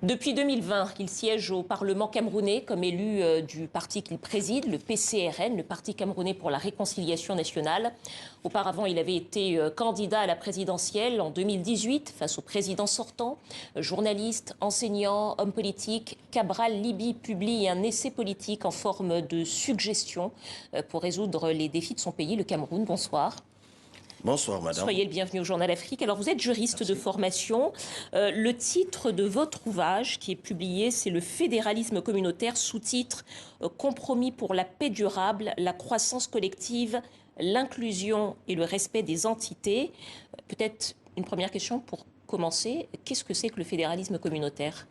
Depuis 2020, il siège au Parlement camerounais comme élu du parti qu'il préside, le PCRN, le Parti camerounais pour la réconciliation nationale. Auparavant, il avait été candidat à la présidentielle en 2018 face au président sortant. Journaliste, enseignant, homme politique, Cabral Liby publie un essai politique en forme de suggestion pour résoudre les défis de son pays, le Cameroun. Bonsoir. Bonsoir, madame. Soyez le bienvenu au Journal Afrique. Alors, vous êtes juriste de formation. Le titre de votre ouvrage qui est publié, c'est « Le fédéralisme communautaire », sous-titre « Compromis pour la paix durable, la croissance collective, l'inclusion et le respect des entités ». Peut-être une première question pour commencer. Qu'est-ce que c'est que le fédéralisme communautaire?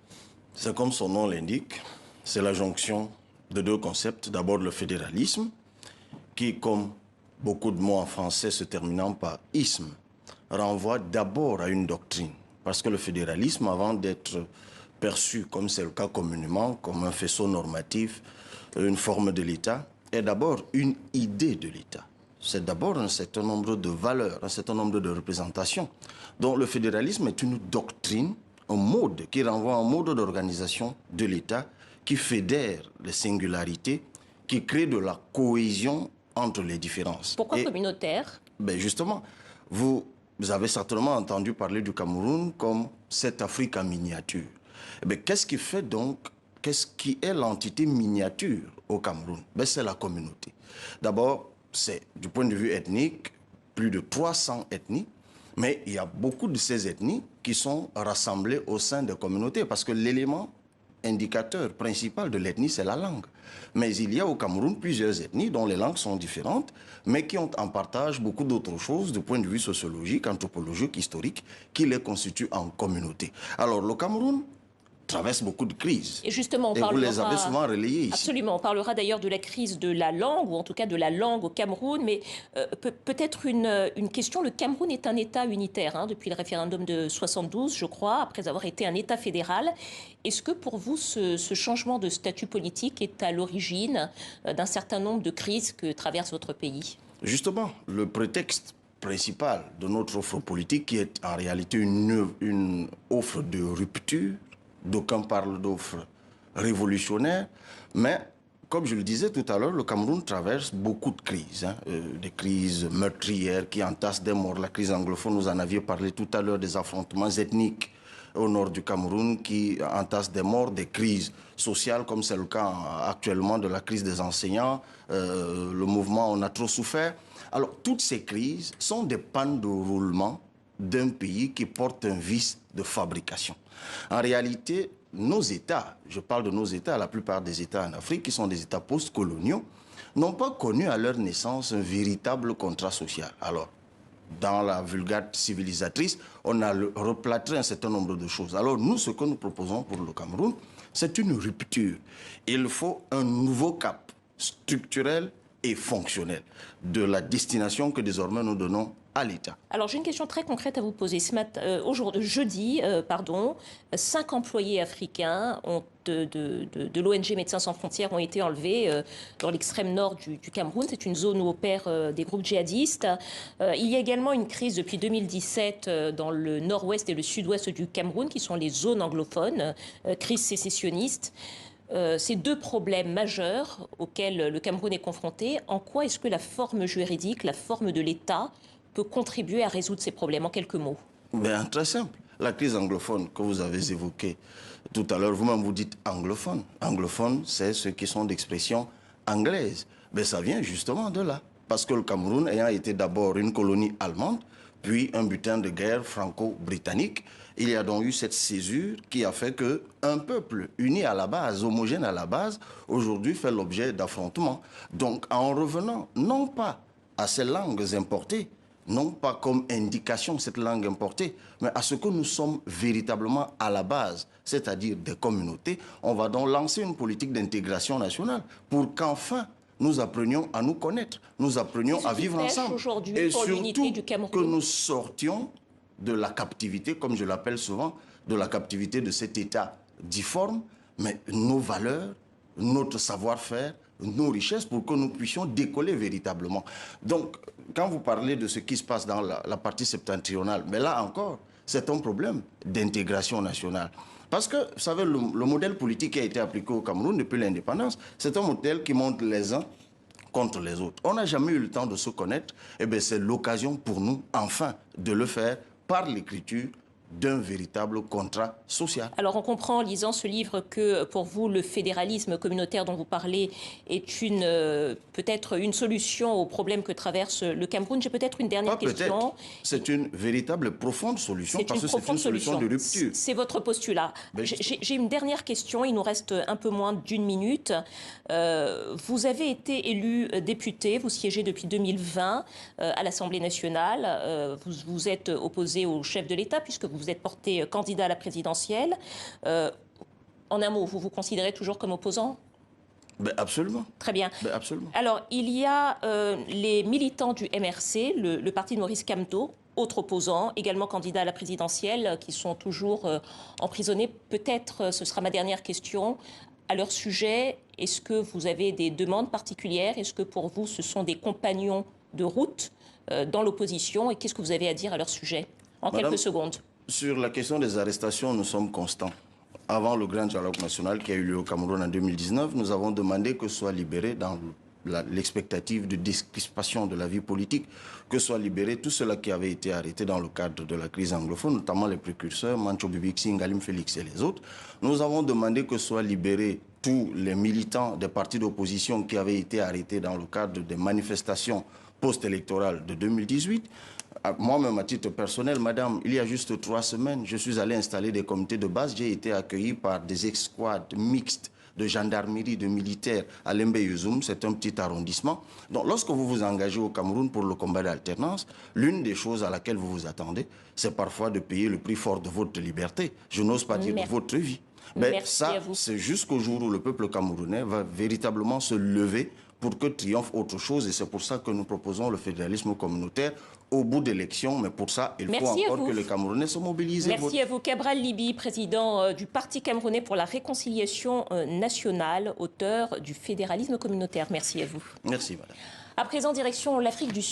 C'est comme son nom l'indique, c'est la jonction de deux concepts. D'abord, le fédéralisme, qui, comme beaucoup de mots en français se terminant par « isme », renvoie d'abord à une doctrine. Parce que le fédéralisme, avant d'être perçu, comme c'est le cas communément, comme un faisceau normatif, une forme de l'État, est d'abord une idée de l'État. C'est d'abord un certain nombre de valeurs, un certain nombre de représentations. Donc le fédéralisme est une doctrine, un mode qui renvoie à un mode d'organisation de l'État qui fédère les singularités, qui crée de la cohésion entre les différences. Pourquoi communautaire? Justement, vous avez certainement entendu parler du Cameroun comme cette Afrique en miniature. Qu'est-ce qui fait donc, qu'est-ce qui est l'entité miniature au Cameroun? C'est la communauté. D'abord, c'est du point de vue ethnique, plus de 300 ethnies, mais il y a beaucoup de ces ethnies qui sont rassemblées au sein des communautés parce que l'élément indicateur principal de l'ethnie, c'est la langue. Mais il y a au Cameroun plusieurs ethnies dont les langues sont différentes, mais qui ont en partage beaucoup d'autres choses du point de vue sociologique, anthropologique, historique, qui les constituent en communauté. Alors le Cameroun traverse beaucoup de crises. Et justement, vous les avez souvent relayées ici. Absolument. On parlera d'ailleurs de la crise de la langue, ou en tout cas de la langue au Cameroun. Mais peut-être une question. Le Cameroun est un État unitaire depuis le référendum de 72, je crois, après avoir été un État fédéral. Est-ce que pour vous, ce changement de statut politique est à l'origine d'un certain nombre de crises que traverse votre pays? Justement, le prétexte principal de notre offre politique, qui est en réalité une offre de rupture, d'aucuns parlent d'offres révolutionnaires, mais comme je le disais tout à l'heure, le Cameroun traverse beaucoup de crises, des crises meurtrières qui entassent des morts. La crise anglophone, vous en aviez parlé tout à l'heure, des affrontements ethniques au nord du Cameroun qui entassent des morts, des crises sociales, comme c'est le cas actuellement de la crise des enseignants, le mouvement On a trop souffert. Alors, toutes ces crises sont des pannes de roulement d'un pays qui porte un vice de fabrication. En réalité, nos États, je parle de nos États, la plupart des États en Afrique, qui sont des États post-coloniaux, n'ont pas connu à leur naissance un véritable contrat social. Alors, dans la Vulgate civilisatrice, on a replâtré un certain nombre de choses. Alors nous, ce que nous proposons pour le Cameroun, c'est une rupture. Il faut un nouveau cap structurel et fonctionnel de la destination que désormais nous donnons à l'État. Alors j'ai une question très concrète à vous poser. Jeudi, 5 employés africains de l'ONG Médecins sans frontières ont été enlevés dans l'extrême nord du Cameroun. C'est une zone où opèrent des groupes djihadistes. Il y a également une crise depuis 2017 dans le nord-ouest et le sud-ouest du Cameroun, qui sont les zones anglophones, crise sécessionniste. Ces deux problèmes majeurs auxquels le Cameroun est confronté, en quoi est-ce que la forme juridique, la forme de l'État peut contribuer à résoudre ces problèmes, en quelques mots? Très simple. La crise anglophone que vous avez évoquée tout à l'heure, vous-même vous dites anglophone. Anglophone, c'est ceux qui sont d'expression anglaise. Ça vient justement de là. Parce que le Cameroun ayant été d'abord une colonie allemande, puis un butin de guerre franco-britannique, il y a donc eu cette césure qui a fait qu'un peuple uni à la base, homogène à la base, aujourd'hui fait l'objet d'affrontements. Donc en revenant, non pas à ces langues importées, non pas comme indication cette langue importée, mais à ce que nous sommes véritablement à la base, c'est-à-dire des communautés, on va donc lancer une politique d'intégration nationale pour qu'enfin nous apprenions à nous connaître, nous apprenions à vivre ensemble. Et surtout que nous sortions de la captivité, comme je l'appelle souvent, de la captivité de cet État difforme, mais nos valeurs, notre savoir-faire, nos richesses pour que nous puissions décoller véritablement. Donc, quand vous parlez de ce qui se passe dans la partie septentrionale, mais là encore, c'est un problème d'intégration nationale. Parce que, vous savez, le modèle politique qui a été appliqué au Cameroun depuis l'indépendance, c'est un modèle qui monte les uns contre les autres. On n'a jamais eu le temps de se connaître. Eh bien, c'est l'occasion pour nous, enfin, de le faire par l'écriture d'un véritable contrat social. Alors on comprend en lisant ce livre que pour vous le fédéralisme communautaire dont vous parlez est peut-être une solution aux problèmes que traverse le Cameroun. J'ai peut-être une dernière question. C'est une véritable profonde solution parce que c'est une solution de rupture. C'est votre postulat. J'ai une dernière question, il nous reste un peu moins d'une minute. Vous avez été élu député, vous siégez depuis 2020 à l'Assemblée nationale. Vous êtes opposé au chef de l'État puisque vous êtes porté candidat à la présidentielle. En un mot, vous vous considérez toujours comme opposant ? Ben absolument. Très bien. Ben absolument. Alors, il y a les militants du MRC, le parti de Maurice Kamto, autre opposant, également candidat à la présidentielle, qui sont toujours emprisonnés. Peut-être, ce sera ma dernière question, à leur sujet, est-ce que vous avez des demandes particulières? Est-ce que pour vous, ce sont des compagnons de route dans l'opposition? Et qu'est-ce que vous avez à dire à leur sujet? En quelques secondes. Sur la question des arrestations, nous sommes constants. Avant le grand dialogue national qui a eu lieu au Cameroun en 2019, nous avons demandé que soient libérés dans l'expectative de décrispation de la vie politique, que soient libérés tous ceux-là qui avaient été arrêtés dans le cadre de la crise anglophone, notamment les précurseurs, Mancho Bibixi, Ngalim Félix et les autres. Nous avons demandé que soient libérés tous les militants des partis d'opposition qui avaient été arrêtés dans le cadre des manifestations post-électorales de 2018. Moi-même, à titre personnel, madame, il y a juste 3 semaines, je suis allé installer des comités de base. J'ai été accueilli par des escouades mixtes de gendarmerie, de militaires à Lembe-Youzum, c'est un petit arrondissement. Donc, lorsque vous vous engagez au Cameroun pour le combat d'alternance, l'une des choses à laquelle vous vous attendez, c'est parfois de payer le prix fort de votre liberté. Je n'ose pas dire de votre vie. Mais ça, c'est jusqu'au jour où le peuple camerounais va véritablement se lever pour que triomphe autre chose. Et c'est pour ça que nous proposons le fédéralisme communautaire au bout d'élections. Mais pour ça, il faut encore que les Camerounais se mobilisent. Merci à vous. Cabral Libi, président du Parti camerounais pour la réconciliation nationale, auteur du fédéralisme communautaire. Merci à vous. Merci, madame. À présent, direction l'Afrique du Sud.